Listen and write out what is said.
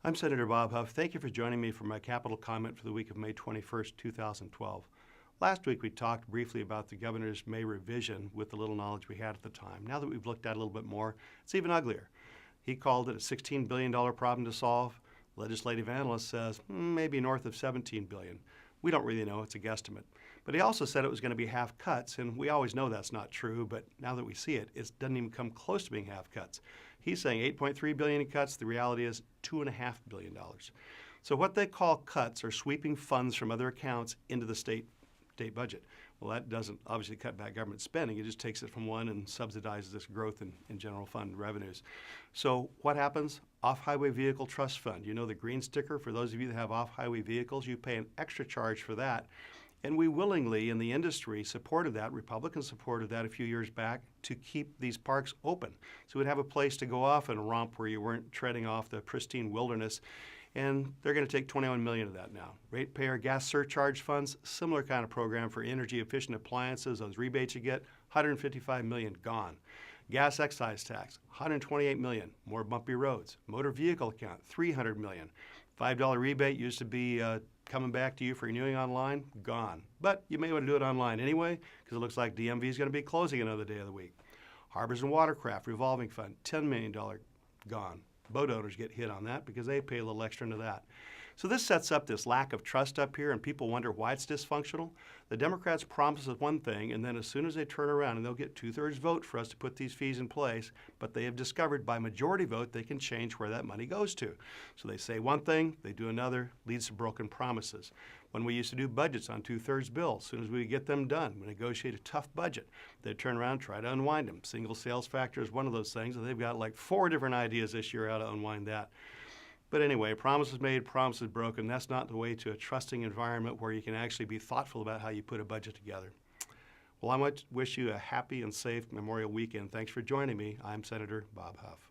I'm Senator Bob Huff. Thank you for joining me for my capital comment for the week of May 21st, 2012. Last week we talked briefly about the governor's May revision with the little knowledge we had at the time. Now that we've looked at it a little bit more, it's even uglier. He called it a $16 billion problem to solve. Legislative analyst says maybe north of $17 billion. We don't really know, it's a guesstimate. But he also said it was going to be half cuts, and we always know that's not true, but now that we see it, it doesn't even come close to being half cuts. He's saying $8.3 billion in cuts. The reality is $2.5 billion. So what they call cuts are sweeping funds from other accounts into the state budget. Well, that doesn't obviously cut back government spending. It just takes it from one and subsidizes this growth in general fund revenues. So what happens? Off-highway vehicle trust fund. You know the green sticker? For those of you that have off-highway vehicles, you pay an extra charge for that. And we willingly, in the industry, supported that. Republicans supported that a few years back to keep these parks open. So we'd have a place to go off and romp where you weren't treading off the pristine wilderness. And they're going to take $21 million of that now. Ratepayer gas surcharge funds, similar kind of program for energy efficient appliances. Those rebates you get, $155 million gone. Gas excise tax, $128 million. More bumpy roads. Motor vehicle account, $300 million. $5 rebate used to be coming back to you for renewing online, gone. But you may want to do it online anyway, because it looks like DMV is going to be closing another day of the week. Harbors and Watercraft revolving fund, $10 million gone. Boat owners get hit on that because they pay a little extra into that. So this sets up this lack of trust up here, and people wonder why it's dysfunctional. The Democrats promise us one thing, and then as soon as they turn around, and they'll get 2/3 vote for us to put these fees in place, but they have discovered by majority vote they can change where that money goes to. So they say one thing, they do another, leads to broken promises. When we used to do budgets on 2/3 bills, as soon as we get them done, we negotiate a tough budget, they'd turn around and try to unwind them. Single sales factor is one of those things, and they've got like 4 different ideas this year how to unwind that. But anyway, promises made, promises broken. That's not the way to a trusting environment where you can actually be thoughtful about how you put a budget together. Well, I wish you a happy and safe Memorial Weekend. Thanks for joining me. I'm Senator Bob Huff.